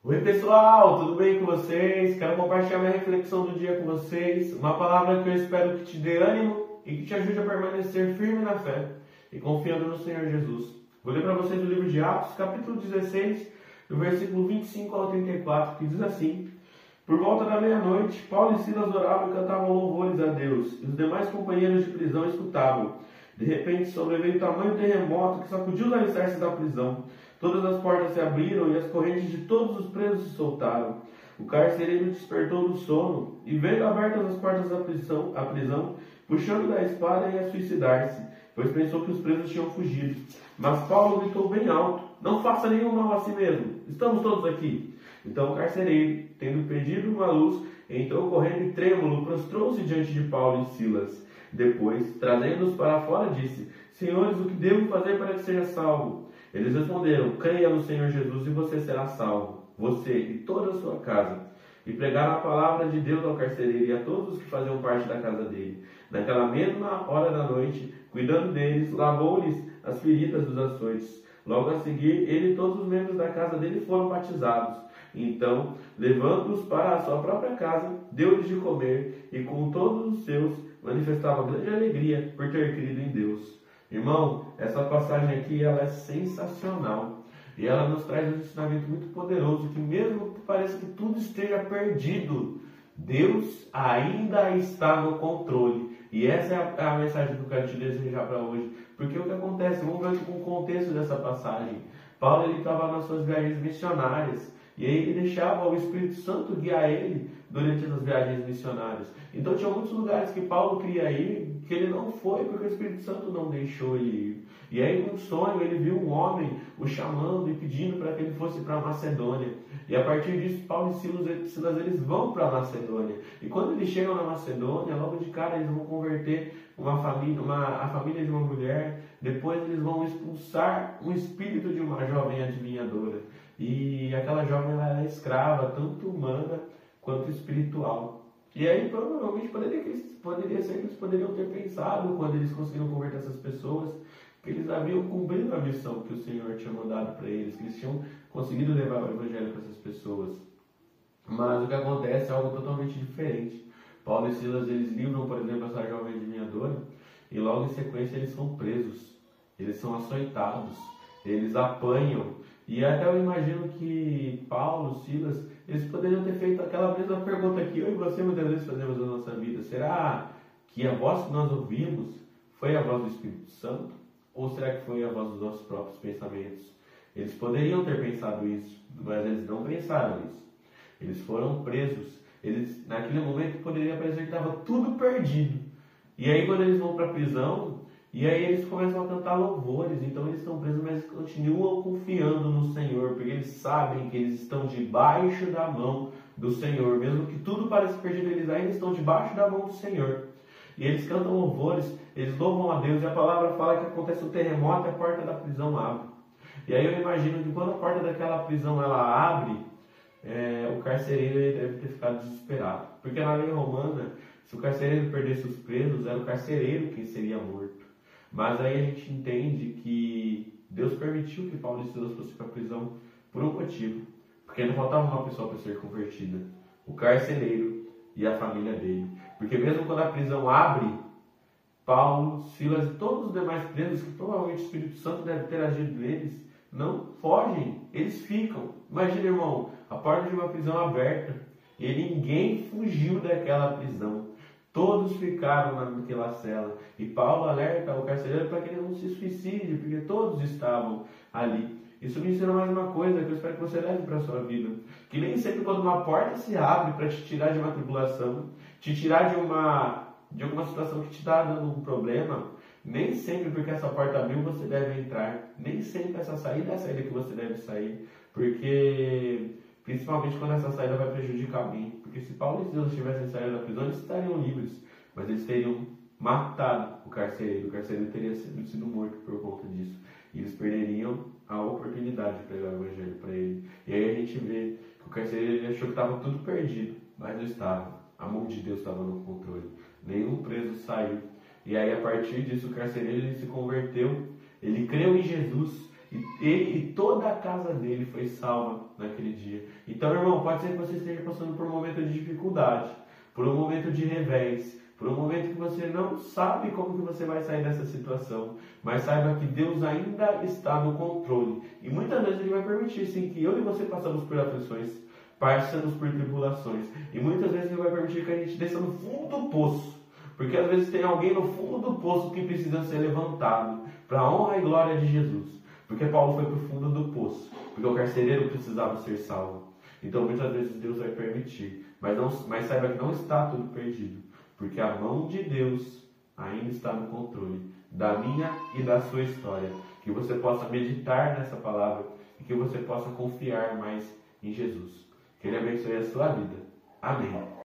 Oi pessoal, tudo bem com vocês? Quero compartilhar minha reflexão do dia com vocês. Uma palavra que eu espero que te dê ânimo e que te ajude a permanecer firme na fé e confiando no Senhor Jesus. Vou ler para vocês o livro de Atos, capítulo 16, do versículo 25 ao 34, que diz assim: Por volta da meia-noite, Paulo e Silas oravam e cantavam louvores a Deus, e os demais companheiros de prisão escutavam. De repente sobreveio tamanho terremoto que sacudiu os alicerces da prisão. Todas as portas se abriram e as correntes de todos os presos se soltaram. O carcereiro despertou do sono e, vendo abertas as portas da prisão, puxando da espada, ia suicidar-se, pois pensou que os presos tinham fugido. Mas Paulo gritou bem alto: Não faça nenhum mal a si mesmo, estamos todos aqui. Então o carcereiro, tendo pedido uma luz, entrou correndo e trêmulo, prostrou-se diante de Paulo e Silas. Depois, trazendo-os para fora, disse: Senhores, o que devo fazer para que seja salvo? Eles responderam: Creia no Senhor Jesus e você será salvo, você e toda a sua casa. E pregaram a palavra de Deus ao carcereiro e a todos os que faziam parte da casa dele. Naquela mesma hora da noite, cuidando deles, lavou-lhes as feridas dos açoites. Logo a seguir, ele e todos os membros da casa dele foram batizados. Então, levando-os para a sua própria casa, deu-lhes de comer, e com todos os seus manifestava grande alegria por ter crido em Deus. Irmão, essa passagem aqui ela é sensacional. E ela nos traz um ensinamento muito poderoso, que mesmo que pareça que tudo esteja perdido, Deus ainda está no controle. E essa é a mensagem que eu quero te desejar para hoje. Porque o que acontece? Vamos ver o contexto dessa passagem. Paulo estava nas suas viagens missionárias. E aí ele deixava o Espírito Santo guiar ele durante as viagens missionárias. Então tinha muitos lugares que Paulo queria ir, que ele não foi porque o Espírito Santo não deixou ele ir. E aí num sonho ele viu um homem o chamando e pedindo para que ele fosse para Macedônia. E a partir disso Paulo e Silas eles vão para Macedônia. E quando eles chegam na Macedônia, logo de cara eles vão converter a família de uma mulher. Depois eles vão expulsar o espírito de uma jovem adivinhadora. E aquela jovem ela era escrava, tanto humana quanto espiritual. E aí provavelmente poderia ser que eles poderiam ter pensado, quando eles conseguiram converter essas pessoas, que eles haviam cumprido a missão que o Senhor tinha mandado para eles, que eles tinham conseguido levar o Evangelho para essas pessoas. Mas o que acontece é algo totalmente diferente. Paulo e Silas eles livram, por exemplo, essa jovem adivinhadora, e logo em sequência eles são presos, eles são açoitados, eles apanham. E até eu imagino que Paulo, Silas, eles poderiam ter feito aquela mesma pergunta que eu e você muitas vezes fazemos na nossa vida. Será que a voz que nós ouvimos foi a voz do Espírito Santo? Ou será que foi a voz dos nossos próprios pensamentos? Eles poderiam ter pensado isso, mas eles não pensaram isso. Eles foram presos. Eles, naquele momento, poderia parecer que estava tudo perdido. E aí quando eles vão para a prisão, e aí eles começam a cantar louvores. Então eles estão presos, mas continuam confiando no Senhor, porque eles sabem que eles estão debaixo da mão do Senhor. Mesmo que tudo pareça perdido, eles ainda estão debaixo da mão do Senhor. E eles cantam louvores, eles louvam a Deus, e a palavra fala que acontece um terremoto e a porta da prisão abre. E aí eu imagino que quando a porta daquela prisão ela abre, o carcereiro deve ter ficado desesperado. Porque na lei romana, se o carcereiro perdesse os presos, era o carcereiro que seria morto. Mas aí a gente entende que Deus permitiu que Paulo e Silas fossem para a prisão por um motivo. Porque não faltava uma pessoa para ser convertida: o carcereiro e a família dele. Porque mesmo quando a prisão abre, Paulo, Silas e todos os demais presos, que provavelmente o Espírito Santo deve ter agido neles, não fogem, eles ficam. Imagina, irmão, a porta de uma prisão aberta e ninguém fugiu daquela prisão. Todos ficaram naquela cela. E Paulo alerta o carcereiro para que ele não se suicide, porque todos estavam ali. Isso me ensina mais uma coisa que eu espero que você leve para a sua vida. Que nem sempre quando uma porta se abre para te tirar de uma tribulação, te tirar de alguma situação que te está dando um problema, nem sempre porque essa porta abriu você deve entrar. Nem sempre essa saída é a saída que você deve sair. Porque principalmente quando essa saída vai prejudicar alguém. Porque se Paulo e Silas tivessem saído da prisão, eles estariam livres. Mas eles teriam matado o carcereiro. O carcereiro teria sido morto por conta disso. E eles perderiam a oportunidade de pregar o Evangelho para ele. E aí a gente vê que o carcereiro achou que estava tudo perdido. Mas não estava. A mão de Deus estava no controle. Nenhum preso saiu. E aí a partir disso o carcereiro ele se converteu. Ele creu em Jesus. E toda a casa dele foi salva naquele dia. Então, irmão, pode ser que você esteja passando por um momento de dificuldade, por um momento de revés, por um momento que você não sabe como que você vai sair dessa situação. Mas saiba que Deus ainda está no controle. E muitas vezes Ele vai permitir, sim, que eu e você passamos por aflições, passamos por tribulações. E muitas vezes Ele vai permitir que a gente desça no fundo do poço. Porque às vezes tem alguém no fundo do poço que precisa ser levantado para a honra e glória de Jesus. Porque Paulo foi para o fundo do poço. Porque o carcereiro precisava ser salvo. Então muitas vezes Deus vai permitir. Mas saiba que não está tudo perdido. Porque a mão de Deus ainda está no controle da minha e da sua história. Que você possa meditar nessa palavra e que você possa confiar mais em Jesus. Que Ele abençoe a sua vida. Amém.